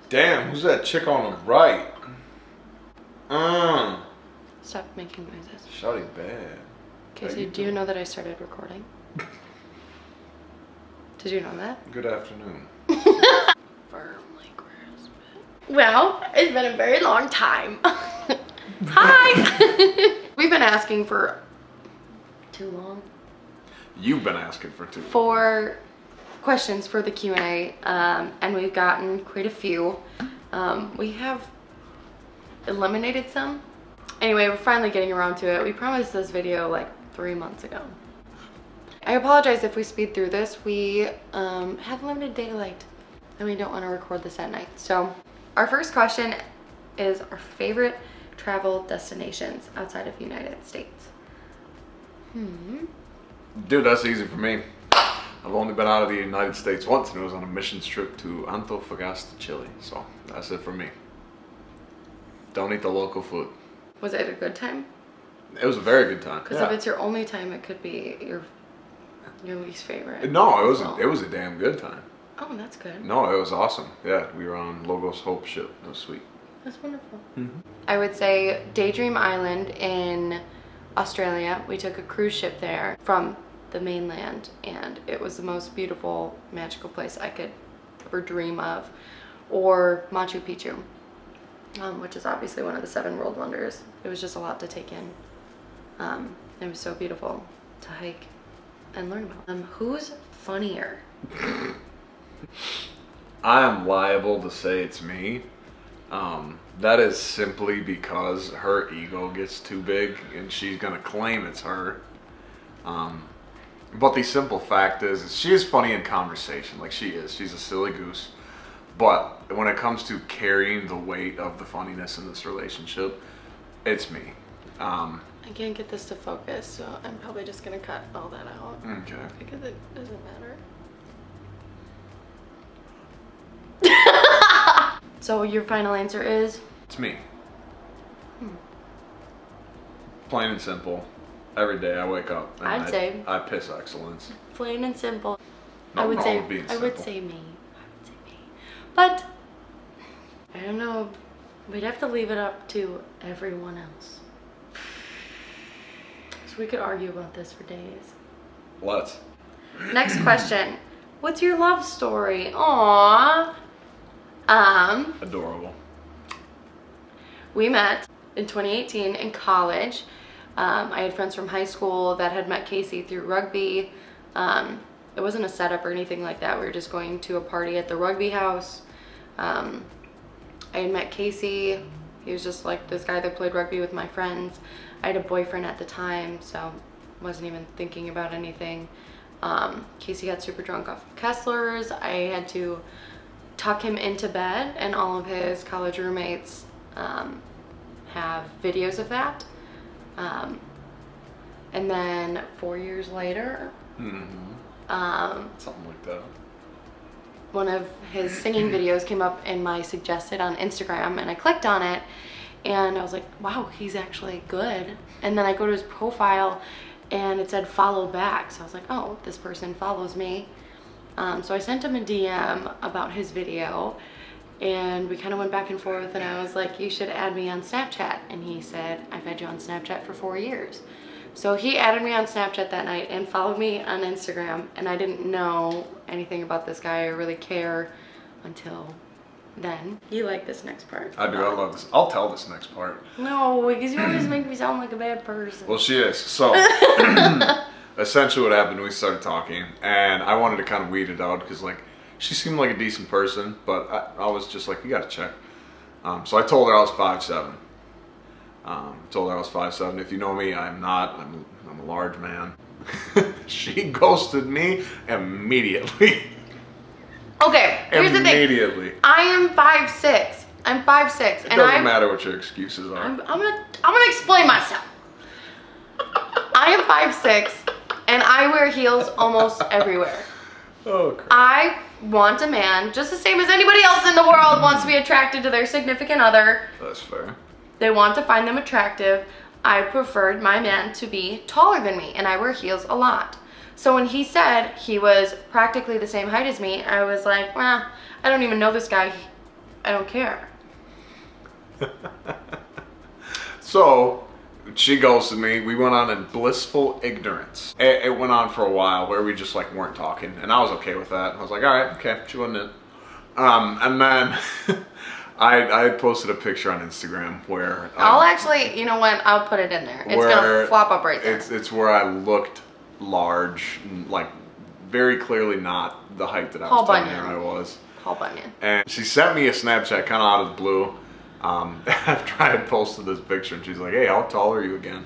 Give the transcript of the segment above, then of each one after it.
Damn, who's that chick on the right? Stop making noises. Shawty bad. Casey, do you know that I started recording? Did you know that? Good afternoon. Firmly grasp it. Well, it's been a very long time. Hi! We've been asking for too long. You've been asking for too long. For questions for the Q&A, and we've gotten quite a few. We have eliminated some. Anyway, we're finally getting around to it. We promised this video like 3 months ago. I apologize if we speed through this. We have limited daylight and we don't want to record this at night. So our first question is our favorite travel destinations outside of the United States. Dude, that's easy for me. I've only been out of the United States once, and it was on a missions trip to Antofagasta, Chile. So that's it for me. Don't eat the local food. Was it a good time? It was a very good time. Because if it's your only time, it could be your least favorite. No, it was a damn good time. Oh, that's good. No, it was awesome. Yeah, we were on Logos Hope ship. It was sweet. That's wonderful. Mm-hmm. I would say Daydream Island in Australia. We took a cruise ship there from the mainland, and it was the most beautiful, magical place I could ever dream of. Or Machu Picchu, which is obviously one of the 7 world wonders. It was just a lot to take in. It was so beautiful to hike and learn about. Who's funnier? I am liable to say it's me. That is simply because her ego gets too big and she's gonna claim it's her. But the simple fact is she is funny in conversation, like she is. She's a silly goose. But when it comes to carrying the weight of the funniness in this relationship, it's me. I can't get this to focus, so I'm probably just gonna cut all that out. Okay. Because it doesn't matter. So your final answer is? It's me. Plain and simple. Every day I wake up and I'd say I piss excellence. Plain and simple. No, I would say being I would simple. say me. But I don't know. We'd have to leave it up to everyone else. So we could argue about this for days. Let's. Next question. What's your love story? Aww. Adorable. We met in 2018 in college. I had friends from high school that had met Casey through rugby. It wasn't a setup or anything like that. We were just going to a party at the rugby house. I had met Casey. He was just like this guy that played rugby with my friends. I had a boyfriend at the time, so wasn't even thinking about anything. Casey got super drunk off of Kessler's. I had to tuck him into bed, and all of his college roommates have videos of that. And then 4 years later, Something like that. one of his singing videos came up in my suggested on Instagram, and I clicked on it, and I was like, wow, he's actually good. And then I go to his profile and it said follow back, so I was like, oh, this person follows me. So I sent him a DM about his video, and we kind of went back and forth, and I was like, you should add me on Snapchat. And he said, I've had you on Snapchat for 4 years. So he added me on Snapchat that night and followed me on Instagram, and I didn't know anything about this guy or really care until then. You like this next part? I do. I love this. I'll tell this next part. No, because you always make me sound like a bad person. Well, she is. So, essentially what happened, we started talking, and I wanted to kind of weed it out because, like, she seemed like a decent person, but I was just like, you got to check. So I told her I was 5'7". Told her I was 5'7". If you know me, I'm not. I'm a large man. She ghosted me immediately. Okay, here's the thing. Immediately. I am 5'6". I'm 5'6", It and doesn't matter what your excuses are. I'm gonna explain myself. I am 5'6", and I wear heels almost everywhere. Oh, crap. I want a man just the same as anybody else in the world wants to be attracted to their significant other. That's fair. They want to find them attractive. I preferred my man to be taller than me, and I wear heels a lot. So when he said he was practically the same height as me, I was like, well, I don't even know this guy. I don't care. So she ghosted me. We went on in blissful ignorance. It went on for a while where we just like weren't talking, and I was okay with that. I was like, all right, okay, she wasn't it. And then I had posted a picture on Instagram where I'll actually, you know what? I'll put it in there. It's gonna flop up right there. It's where I looked large, like very clearly not the height that I was telling her I was. Paul Bunyan. And she sent me a Snapchat kind of out of the blue after I had posted this picture, and she's like, "Hey, how tall are you again?"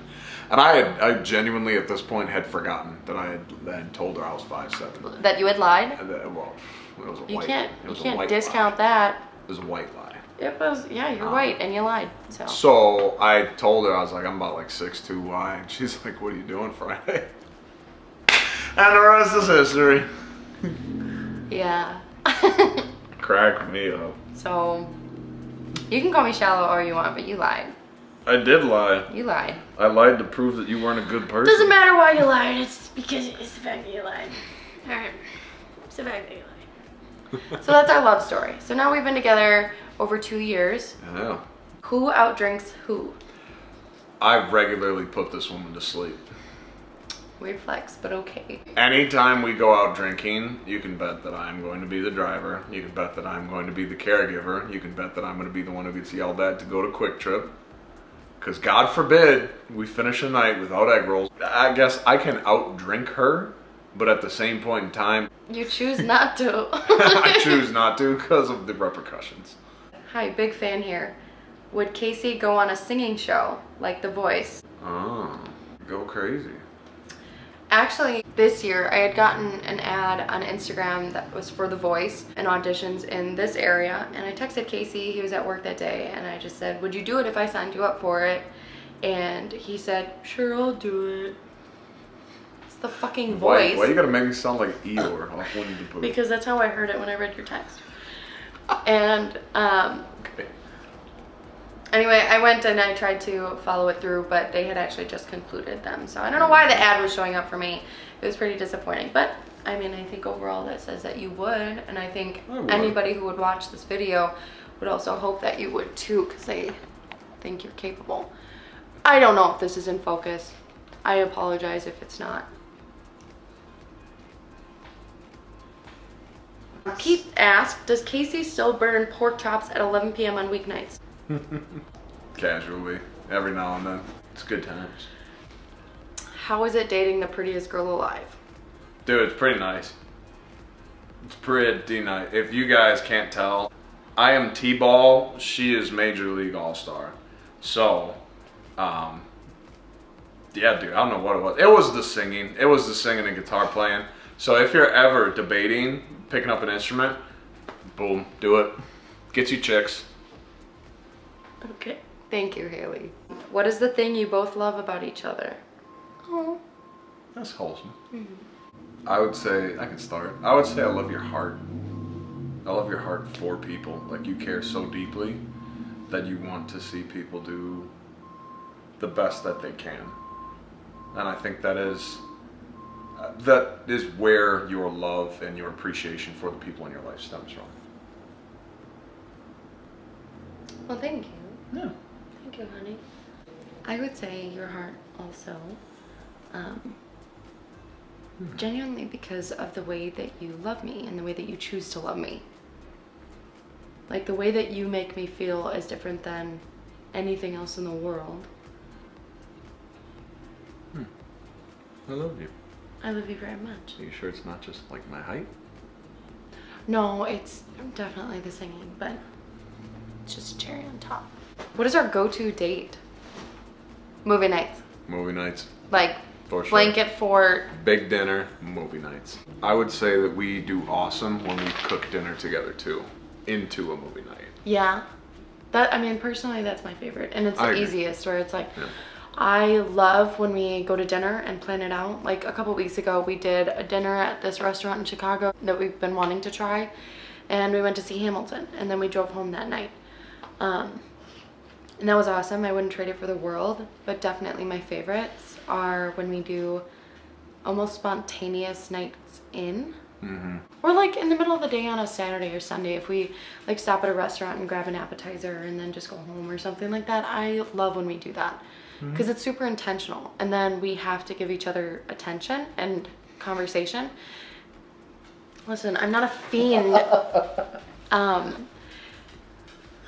And I genuinely at this point had forgotten that I had told her I was 5'7". That you had lied? Well, it was a You white. can't discount that. It was a white lie. It was, yeah, you're white and you lied. So I told her, I was like, I'm about like 6'2" wide. And she's like, what are you doing Friday? And the rest is history. Yeah. Crack me up. So, you can call me shallow all you want, but you lied. I did lie. You lied. I lied to prove that you weren't a good person. Doesn't matter why you lied, it's because it's the fact that you lied. Alright. It's the fact that you lied. So that's our love story. So now we've been together over 2 years. Yeah. Who outdrinks who? I regularly put this woman to sleep. Weird flex, but okay. Anytime we go out drinking, you can bet that I'm going to be the driver. You can bet that I'm going to be the caregiver. You can bet that I'm going to be the one who gets yelled at to go to Quick Trip. Because God forbid we finish a night without egg rolls. I guess I can outdrink her, but at the same point in time, you choose not to. I choose not to because of the repercussions. Hi, big fan here. Would Casey go on a singing show like The Voice? Oh, go crazy. Actually, this year I had gotten an ad on Instagram that was for The Voice and auditions in this area, and I texted Casey. He was at work that day, and I just said, would you do it if I signed you up for it? And he said, sure, I'll do it. It's the fucking Voice. Why you gotta make me sound like Eeyore off Winnie the Pooh? Because that's how I heard it when I read your text. And okay. Anyway, I went and I tried to follow it through, but they had actually just concluded them. So I don't know why the ad was showing up for me. It was pretty disappointing. But, I mean, I think overall that says that you would. And I think anybody who would watch this video would also hope that you would too, because they think you're capable. I don't know if this is in focus. I apologize if it's not. Keith asked, does Casey still burn pork chops at 11 p.m. on weeknights? Casually, every now and then. It's good times. How is it dating the prettiest girl alive? Dude, it's pretty nice. It's pretty nice. If you guys can't tell, I am T-Ball. She is Major League All-Star. So, yeah, dude, I don't know what it was. It was the singing. It was the singing and guitar playing. So if you're ever debating picking up an instrument, boom, do it. Gets you chicks. Okay. Thank you, Haley. What is the thing you both love about each other? Oh. That's wholesome. Mm-hmm. I would say, I can start. I would say I love your heart. I love your heart for people. Like, you care so deeply that you want to see people do the best that they can. And I think that is where your love and your appreciation for the people in your life stems from. Well, thank you. Yeah. Thank you, honey. I would say your heart also. Genuinely because of the way that you love me and the way that you choose to love me. Like, the way that you make me feel is different than anything else in the world. I love you. I love you very much. Are you sure it's not just like my height? No, it's definitely the singing, but it's just a cherry on top. What is our go-to date? Movie nights. Movie nights. Like, for sure. Blanket fort. Big dinner, movie nights. I would say that we do awesome when we cook dinner together too, into a movie night. Yeah. I mean, personally, that's my favorite. And it's the easiest, where it's like, yeah. I love when we go to dinner and plan it out. Like, a couple weeks ago, we did a dinner at this restaurant in Chicago that we've been wanting to try. And we went to see Hamilton, and then we drove home that night. And that was awesome. I wouldn't trade it for the world, but definitely my favorites are when we do almost spontaneous nights in. Or like in the middle of the day on a Saturday or Sunday, if we like stop at a restaurant and grab an appetizer and then just go home or something like that. I love when we do that because it's super intentional, and then we have to give each other attention and conversation. Listen, I'm not a fiend.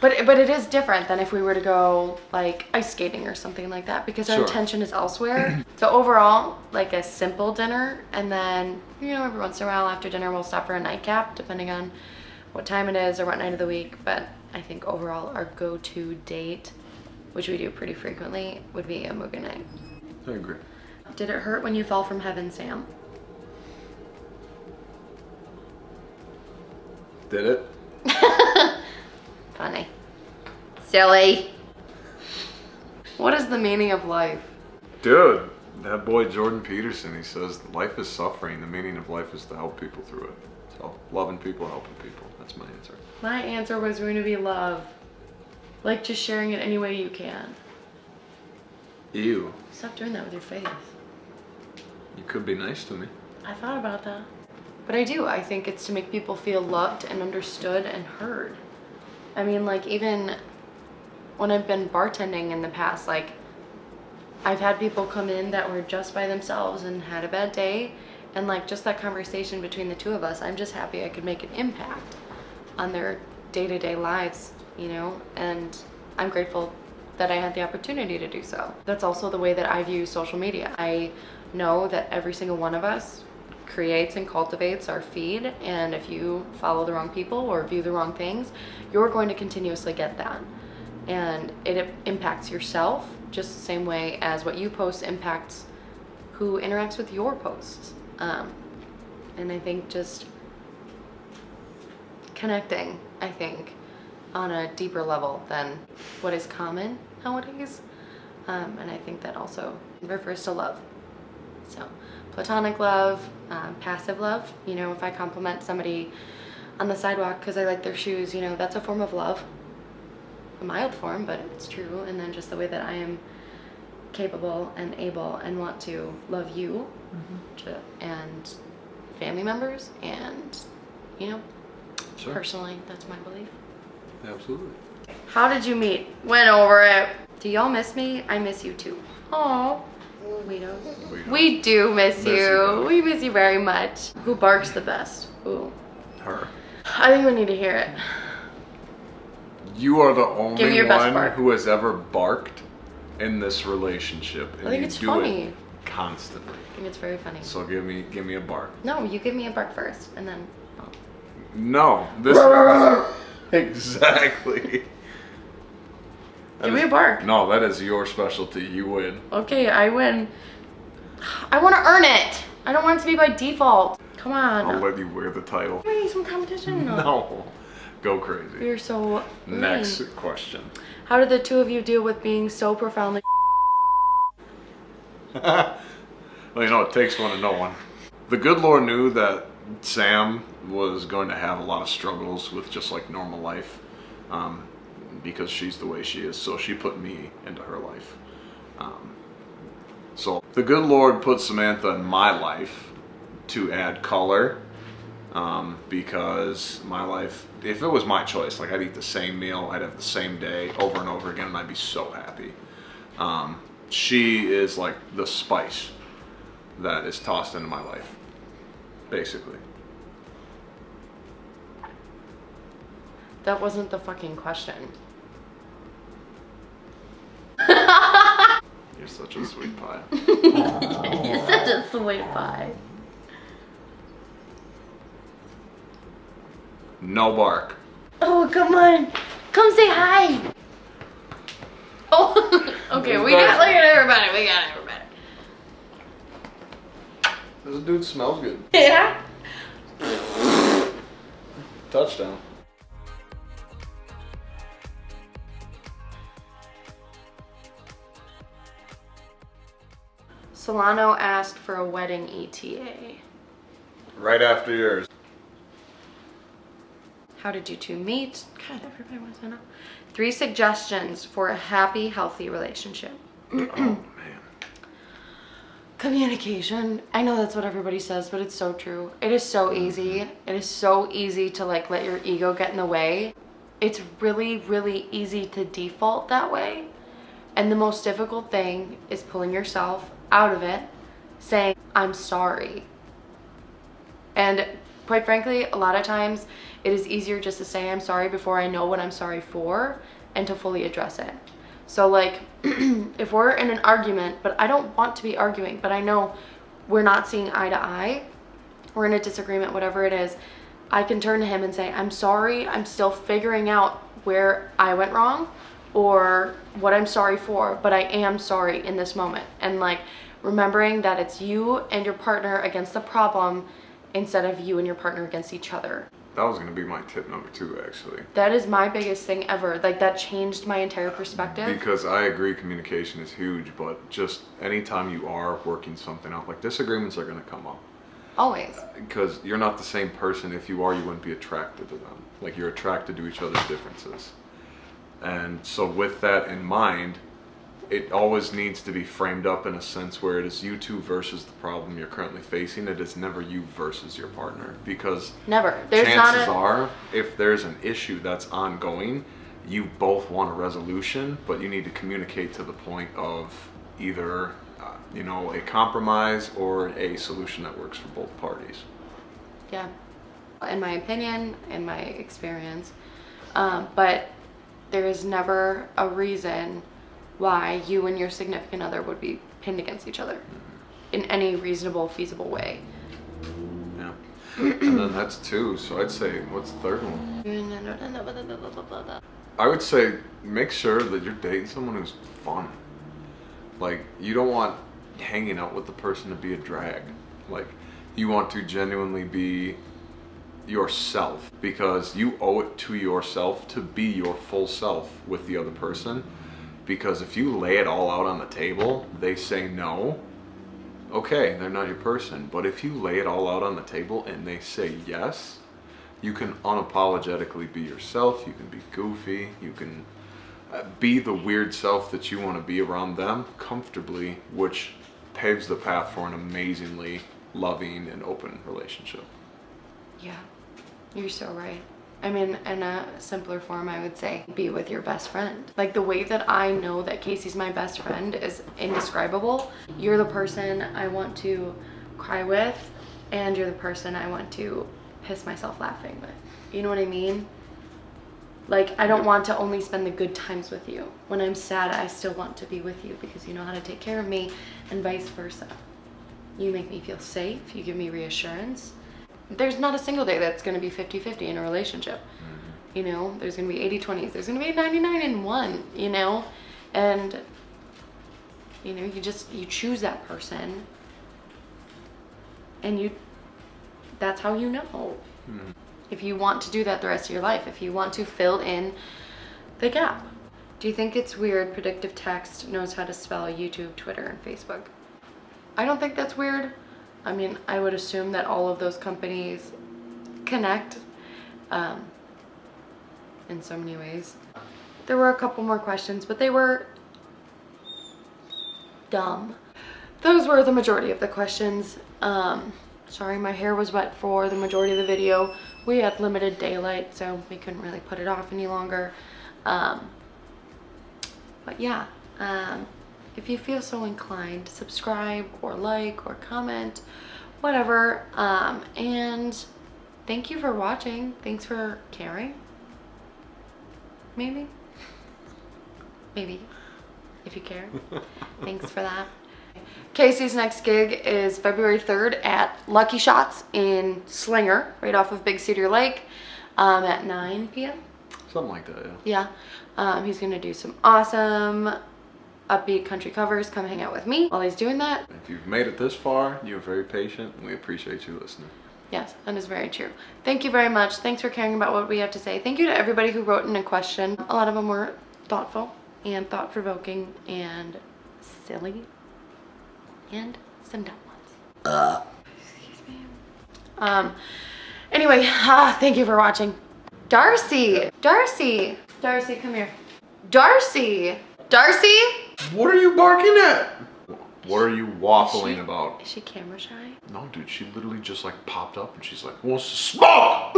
But it is different than if we were to go like ice skating or something like that, because our attention is elsewhere. So overall, like a simple dinner, and then, you know, every once in a while after dinner we'll stop for a nightcap depending on what time it is or what night of the week. But I think overall our go-to date, which we do pretty frequently, would be a movie night. I agree. Did it hurt when you fell from heaven, Sam? Did it? Funny. Silly. What is the meaning of life? Dude, that boy Jordan Peterson, he says life is suffering. The meaning of life is to help people through it. So loving people, helping people. That's my answer. My answer was going to be love. Like just sharing it any way you can. Ew. Stop doing that with your face. You could be nice to me. I thought about that. But I do. I think it's to make people feel loved and understood and heard. I mean, like, even when I've been bartending in the past, like, I've had people come in that were just by themselves and had a bad day, and like just that conversation between the two of us, I'm just happy I could make an impact on their day-to-day lives, you know, and I'm grateful that I had the opportunity to do so. That's also the way that I view social media. I know that every single one of us creates and cultivates our feed, and if you follow the wrong people or view the wrong things, you're going to continuously get that, and it impacts yourself just the same way as what you post impacts who interacts with your posts. And I think just connecting, I think, on a deeper level than what is common nowadays, and I think that also refers to love. So platonic love, passive love, you know, if I compliment somebody on the sidewalk because I like their shoes, you know, that's a form of love. A mild form, but it's true. And then just the way that I am capable and able and want to love you and family members and, you know, personally, that's my belief. Absolutely. How did you meet? Went over it. Do y'all miss me? I miss you too. Aw. We do miss you. We miss you very much. Who barks the best? Who? Her. I think we need to hear it. You are the only one bark. who has ever barked in this relationship, and I think you it's do funny. it constantly. I think it's very funny. So give me a bark. No, you give me a bark first, and then. Oh. No, this exactly. Give me a bark. No, that is your specialty. You win. Okay, I win. I want to earn it. I don't want it to be by default. Come on. I'll let you wear the title. Give me some competition. No. Go crazy. You're so Next mean. question. How did the two of you deal with being so profoundly? Well, you know, it takes one to know one. The good Lord knew that Sam was going to have a lot of struggles with just like normal life, because she's the way she is. So she put me into her life. So the good Lord put Samantha in my life to add color, because my life, if it was my choice, like I'd eat the same meal, I'd have the same day over and over again, and I'd be so happy. She is like the spice that is tossed into my life, basically. That wasn't the fucking question. You're such a sweet pie. You're such a sweet pie. No bark. Oh, come on. Come say hi. Oh, okay, look at everybody. We got everybody. This dude smells good. Yeah. Touchdown. Solano asked for a wedding ETA. Right after yours. How did you two meet? God, everybody wants to know. 3 suggestions for a happy, healthy relationship. Oh, man. Communication. I know that's what everybody says, but it's so true. It is so easy. It is so easy to like let your ego get in the way. It's really, really easy to default that way. And the most difficult thing is pulling yourself out of it, saying, I'm sorry. And quite frankly, a lot of times it is easier just to say I'm sorry before I know what I'm sorry for and to fully address it. So like, if we're in an argument, but I don't want to be arguing, but I know we're not seeing eye to eye, we're in a disagreement, whatever it is, I can turn to him and say, I'm sorry, I'm still figuring out where I went wrong or what I'm sorry for, but I am sorry in this moment. And like, remembering that it's you and your partner against the problem instead of you and your partner against each other. That was going to be my tip number 2, actually. That is my biggest thing ever. Like, that changed my entire perspective. Because I agree communication is huge, but just anytime you are working something out, like disagreements are going to come up. Always. Because you're not the same person. If you are, you wouldn't be attracted to them. Like, you're attracted to each other's differences. And so with that in mind, it always needs to be framed up in a sense where it is you two versus the problem you're currently facing. It is never you versus your partner, because never. There's chances are, if there's an issue that's ongoing, you both want a resolution, but you need to communicate to the point of either a compromise or a solution that works for both parties. Yeah, in my opinion, in my experience, but there is never a reason why you and your significant other would be pinned against each other in any reasonable, feasible way. Yeah. And then that's 2. So I'd say, what's the third one? I would say make sure that you're dating someone who's fun. Like, you don't want hanging out with the person to be a drag. Like, you want to genuinely be yourself, because you owe it to yourself to be your full self with the other person. Because if you lay it all out on the table, they say no, okay, they're not your person. But if you lay it all out on the table and they say yes, you can unapologetically be yourself, you can be goofy, you can be the weird self that you want to be around them comfortably, which paves the path for an amazingly loving and open relationship. Yeah, you're so right. I mean, in a simpler form, I would say be with your best friend. Like, the way that I know that Casey's my best friend is indescribable. You're the person I want to cry with, and you're the person I want to piss myself laughing with. You know what I mean? Like, I don't want to only spend the good times with you. When I'm sad, I still want to be with you because you know how to take care of me, and vice versa. You make me feel safe, you give me reassurance. There's not a single day that's going to be 50-50 in a relationship. You know, there's going to be 80-20s. There's going to be 99-1, you know? And, you know, you choose that person. And that's how you know. If you want to do that the rest of your life, if you want to fill in the gap. Do you think it's weird Predictive Text knows how to spell YouTube, Twitter, and Facebook? I don't think that's weird. I mean, I would assume that all of those companies connect in so many ways. There were a couple more questions, but they were dumb. Those were the majority of the questions. Sorry, my hair was wet for the majority of the video. We had limited daylight, so we couldn't really put it off any longer. But yeah, if you feel so inclined, subscribe or like or comment, whatever. And thank you for watching. Thanks for caring. Maybe, if you care. Thanks for that. Casey's next gig is February 3rd at Lucky Shots in Slinger, right off of Big Cedar Lake, at 9 p.m. Something like that, yeah. Yeah. He's gonna do some awesome upbeat country covers. Come hang out with me while he's doing that. If you've made it this far, you're very patient, and we appreciate you listening. Yes, that is very true. Thank you very much. Thanks for caring about what we have to say. Thank you to everybody who wrote in a question. A lot of them were thoughtful and thought-provoking and silly and some dumb ones. Excuse me. Anyway, thank you for watching. Darcy, come here. Darcy. What are you barking at? What are you waffling about? Is she camera shy? No, dude, she literally just like popped up and she's like, who wants to smoke?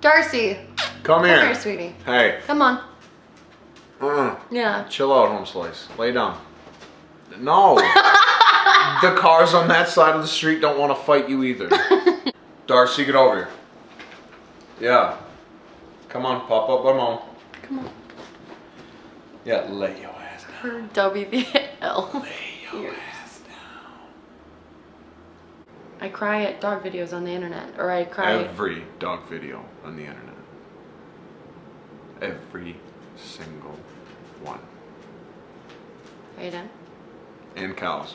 Darcy. Come here. Come here, sweetie. Hey. Come on. Uh-uh. Yeah. Chill out, home slice. Lay down. No. The cars on that side of the street don't want to fight you either. Darcy, get over here. Yeah. Come on, pop up by mom. Come on. Yeah, lay your ass down. Her WBL. Lay your ass down. I cry at dog videos on the internet, or I cry. Every dog video on the internet. Every single one. Are you done? And cows.